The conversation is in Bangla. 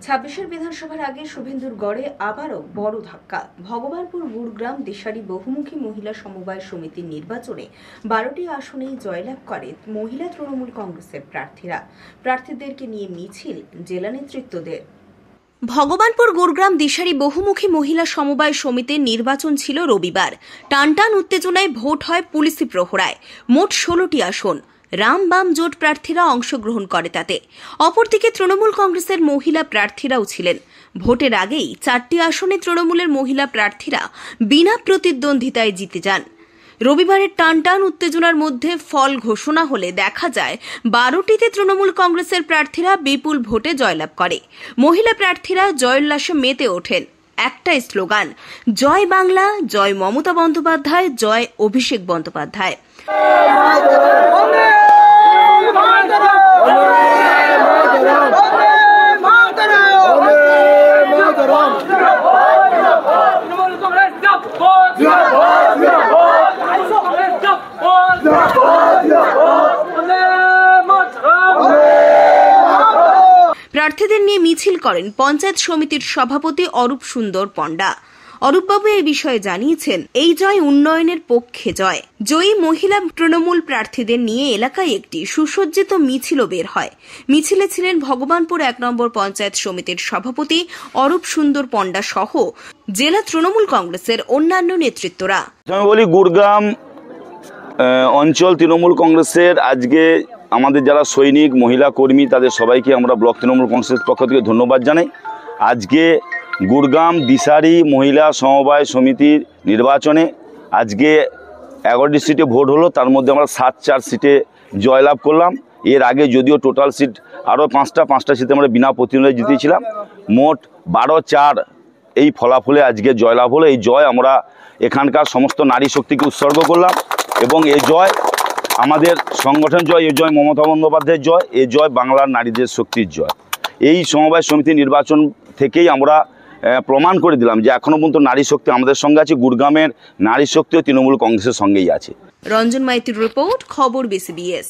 ছাব্বিশের বিধানসভার আগে শুভেন্দুর গড়ে আবারও বড় ধাক্কা। ভগবানপুর গুড়গ্রাম দিশারি বহুমুখী মহিলা সমবায় সমিতির নির্বাচনে 12টি আসনেই জয়লাভ করে মহিলা তৃণমূল কংগ্রেসের প্রার্থীদেরকে নিয়ে মিছিল জেলা নেতৃত্বদের। ভগবানপুর গুড়গ্রাম দিশারি বহুমুখী মহিলা সমবায় সমিতির নির্বাচন ছিল রবিবার। টানটান উত্তেজনায় ভোট হয় পুলিশি প্রহরায়। মোট 16টি আসন। রাম বাম জোট প্রার্থীরা অংশগ্রহণ করে তাতে। অপরদিকে তৃণমূল কংগ্রেসের মহিলা প্রার্থীরাও ছিলেন। ভোটের আগেই 4টি আসনে তৃণমূলের মহিলা প্রার্থীরা বিনা প্রতিদ্বন্দ্বিতায় জিতে যান। রবিবারের টানটান উত্তেজনার মধ্যে ফল ঘোষণা হলে দেখা যায় 12টিতে তৃণমূল কংগ্রেসের প্রার্থীরা বিপুল ভোটে জয়লাভ করে। মহিলা প্রার্থীরা জয়োল্লাসে মেতে ওঠেন। একটাই স্লোগান, জয় বাংলা, জয় মমতা বন্দ্যোপাধ্যায়, জয় অভিষেক বন্দ্যোপাধ্যায়। প্রার্থীদের নিয়ে মিছিল করেন পঞ্চায়েত সমিতির সভাপতি অরূপ সুন্দর পণ্ডা। অরূপবাবু এই বিষয়ে জানিয়েছেন, এই জয় উন্নয়নের পক্ষে জয়। জয়ী মহিলা তৃণমূল প্রার্থীদের নিয়ে এলাকায় একটি সুসজ্জিত মিছিলও বের হয়। মিছিলে ছিলেন ভগবানপুর 1 নম্বর পঞ্চায়েত সমিতির সভাপতি অরূপ সুন্দর পণ্ডা সহ জেলা তৃণমূল কংগ্রেসের অন্যান্য নেতৃত্বরা। আমি বলি, গুড়গ্রাম অঞ্চল তৃণমূল কংগ্রেসের আজকে আমাদের যারা সৈনিক মহিলা কর্মী তাদের সবাইকে আমরা ব্লক তৃণমূল কংগ্রেসের পক্ষ থেকে ধন্যবাদ জানাই। আজকে গুড়গ্রাম দিশারি মহিলা সমবায় সমিতির নির্বাচনে আজকে 11টি সিটে ভোট হলো, তার মধ্যে আমরা 7-4 সিটে জয়লাভ করলাম। এর আগে যদিও টোটাল সিট আরও 5টা সিটে আমরা বিনা প্রতিদ্বন্দ্বিতায় জিতেছিলাম। মোট 12-4 এই ফলাফলে আজকে জয়লাভ হলো। এই জয় আমরা এখানকার সমস্ত নারী শক্তিকে উৎসর্গ করলাম এবং এই জয় আমাদের সংগঠন জয়, এই জয় মমতা বন্দ্যোপাধ্যায়ের জয়, এই জয় বাংলার নারীদের শক্তির জয়। এই সমবায় সমিতি নির্বাচন থেকেই আমরা প্রমাণ করে দিলাম যে এখনো পর্যন্ত নারী শক্তি আমাদের সঙ্গে আছে। গুড়গ্রামের নারী শক্তিও তৃণমূল কংগ্রেসের সঙ্গেই আছে। রঞ্জন মাইতির রিপোর্ট, খবর BCBS।